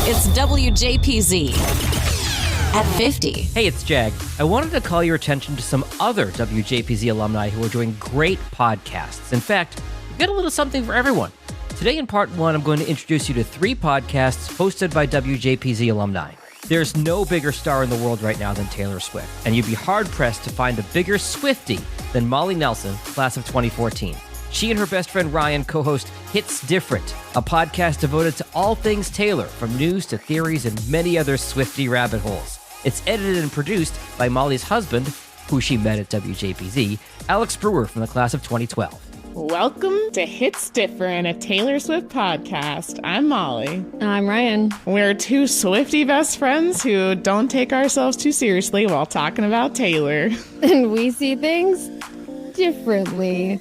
It's WJPZ at 50. Hey, it's Jag. I wanted to call your attention to some other WJPZ alumni who are doing great podcasts. In fact, we've got a little something for everyone. Today in part one, I'm going to introduce you to 3 podcasts hosted by WJPZ alumni. There's no bigger star in the world right now than Taylor Swift, and you'd be hard-pressed to find a bigger Swiftie than Molly Nelson, class of 2014. She and her best friend Ryan co-host Hits Different, a podcast devoted to all things Taylor, from news to theories and many other Swiftie rabbit holes. It's edited and produced by Molly's husband, who she met at WJPZ, Alex Brewer from the class of 2012. Welcome to Hits Different, a Taylor Swift podcast. I'm Molly. I'm Ryan. We're 2 Swiftie best friends who don't take ourselves too seriously while talking about Taylor. And we see things differently.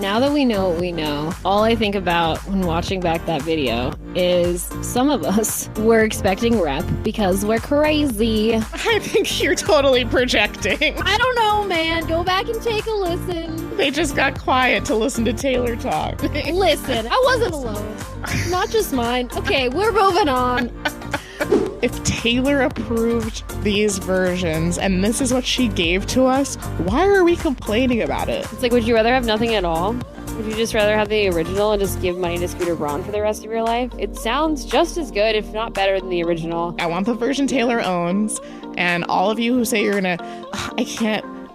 Now that we know what we know, all I think about when watching back that video is some of us were expecting rep because we're crazy. I think you're totally projecting. I don't know, man. Go back and take a listen. They just got quiet to listen to Taylor talk. Listen, I wasn't alone. Not just mine. Okay, we're moving on. If Taylor approved these versions and this is what she gave to us, why are we complaining about it? It's like, would you rather have nothing at all? Would you just rather have the original and just give money to Scooter Braun for the rest of your life? It sounds just as good, if not better, than the original. I want the version Taylor owns, and all of you who say you're gonna, I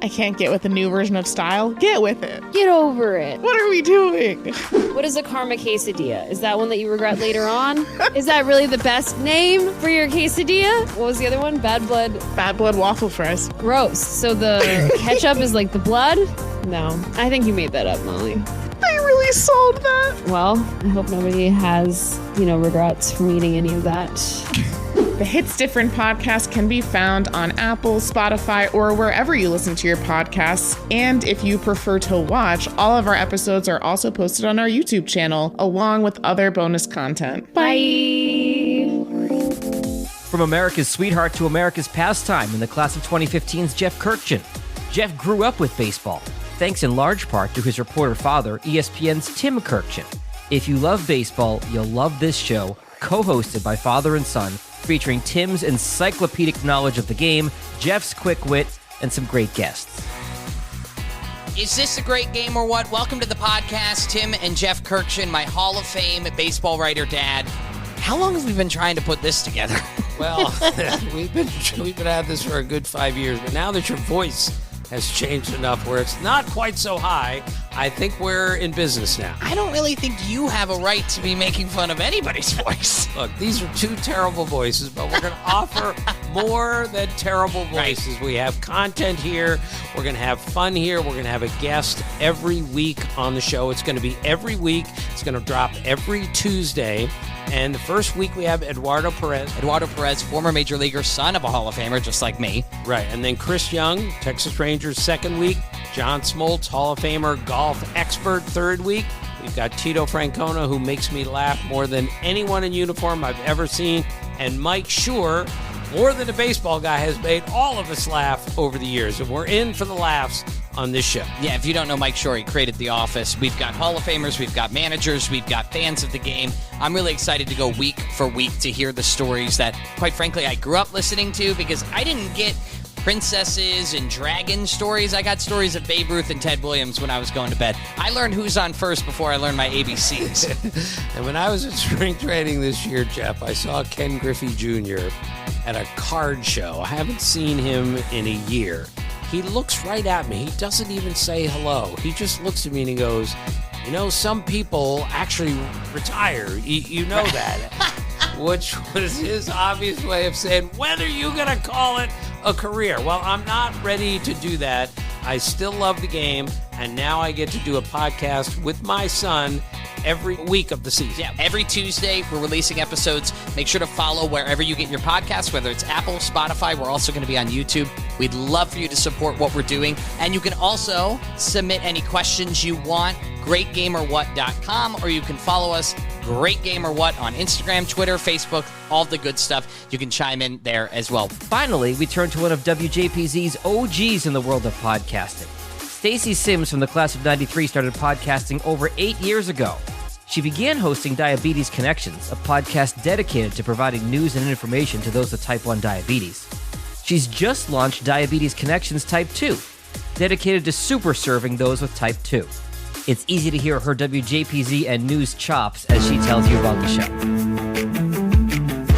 can't get with the new version of style, get with it. Get over it. What are we doing? What is a karma quesadilla? Is that one that you regret later on? Is that really the best name for your quesadilla? What was the other one? Bad blood. Bad blood waffle fries. Gross. So the ketchup is like the blood? No. I think you made that up, Molly. They really sold that. Well, I hope nobody has, regrets from eating any of that. The Hits Different podcast can be found on Apple, Spotify, or wherever you listen to your podcasts. And if you prefer to watch, all of our episodes are also posted on our YouTube channel, along with other bonus content. Bye! From America's sweetheart to America's pastime in the class of 2015's Jeff Kurkjian. Jeff grew up with baseball, thanks in large part to his reporter father, ESPN's Tim Kurkjian. If you love baseball, you'll love this show, co-hosted by father and son, featuring Tim's encyclopedic knowledge of the game, Jeff's quick wit, and some great guests. Is this a great game or what? Welcome to the podcast. Tim and Jeff Kurkjian, my Hall of Fame baseball writer dad. How long have we been trying to put this together? Well, we've been at this for a good 5 years, but now that your voice has changed enough where it's not quite so high, I think we're in business now. I don't really think you have a right to be making fun of anybody's voice. Look, these are 2 terrible voices, but we're going to offer more than terrible voices. Right. We have content here. We're going to have fun here. We're going to have a guest every week on the show. It's going to be every week. It's going to drop every Tuesday. And the first week we have Eduardo Perez. Eduardo Perez, former Major Leaguer, son of a Hall of Famer, just like me. Right. And then Chris Young, Texas Rangers, second week. John Smoltz, Hall of Famer, golf expert, third week. We've got Tito Francona, who makes me laugh more than anyone in uniform I've ever seen. And Mike Schur, more than a baseball guy, has made all of us laugh over the years. And we're in for the laughs on this show. Yeah, if you don't know Mike Schur, he created The Office. We've got Hall of Famers, we've got managers, we've got fans of the game. I'm really excited to go week for week to hear the stories that, quite frankly, I grew up listening to, because I didn't get princesses and dragon stories. I got stories of Babe Ruth and Ted Williams when I was going to bed. I learned who's on first before I learned my ABCs. And when I was at spring training this year, Jeff, I saw Ken Griffey Jr. at a card show. I haven't seen him in a year. He looks right at me. He doesn't even say hello. He just looks at me and he goes, some people actually retire. You know that. Which was his obvious way of saying, when are you going to call it a career? Well, I'm not ready to do that. I still love the game, and now I get to do a podcast with my son every week of the season. Yeah, every Tuesday we're releasing episodes. Make sure to follow wherever you get your podcasts, whether it's Apple, Spotify. We're also going to be on YouTube. We'd love for you to support what we're doing. And you can also submit any questions you want, greatgamerwhat.com, or you can follow us, Great Game or What, on Instagram, Twitter, Facebook, all the good stuff. You can chime in there as well. Finally, we turn to one of WJPZ's OGs in the world of podcasting. Stacey Sims from the class of 93 started podcasting over 8 years ago. She began hosting Diabetes Connections, a podcast dedicated to providing news and information to those with type 1 diabetes. She's just launched Diabetes Connections Type 2, dedicated to super serving those with type 2. It's easy to hear her WJPZ and news chops as she tells you about the show.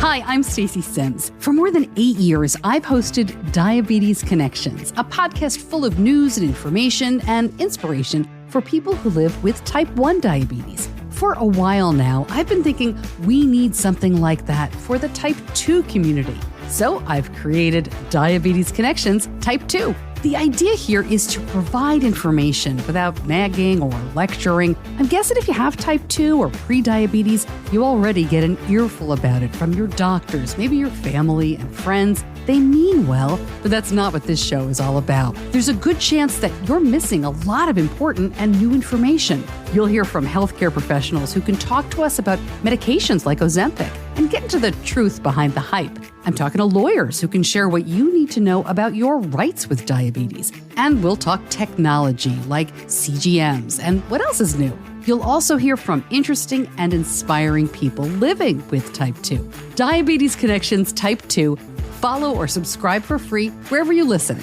Hi, I'm Stacey Sims. For more than 8 years, I've hosted Diabetes Connections, a podcast full of news and information and inspiration for people who live with type 1 diabetes. For a while now, I've been thinking we need something like that for the type 2 community. So I've created Diabetes Connections Type 2. The idea here is to provide information without nagging or lecturing. I'm guessing if you have type 2 or pre-diabetes, you already get an earful about it from your doctors, maybe your family and friends. They mean well, but that's not what this show is all about. There's a good chance that you're missing a lot of important and new information. You'll hear from healthcare professionals who can talk to us about medications like Ozempic and get into the truth behind the hype. I'm talking to lawyers who can share what you need to know about your rights with diabetes. And we'll talk technology like CGMs and what else is new. You'll also hear from interesting and inspiring people living with type 2. Diabetes Connections Type 2. Follow or subscribe for free wherever you listen.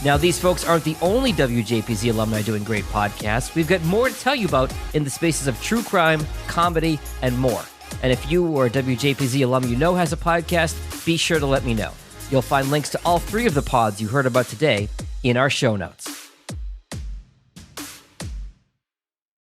Now, these folks aren't the only WJPZ alumni doing great podcasts. We've got more to tell you about in the spaces of true crime, comedy, and more. And if you or a WJPZ alum you know has a podcast, be sure to let me know. You'll find links to all 3 of the pods you heard about today in our show notes.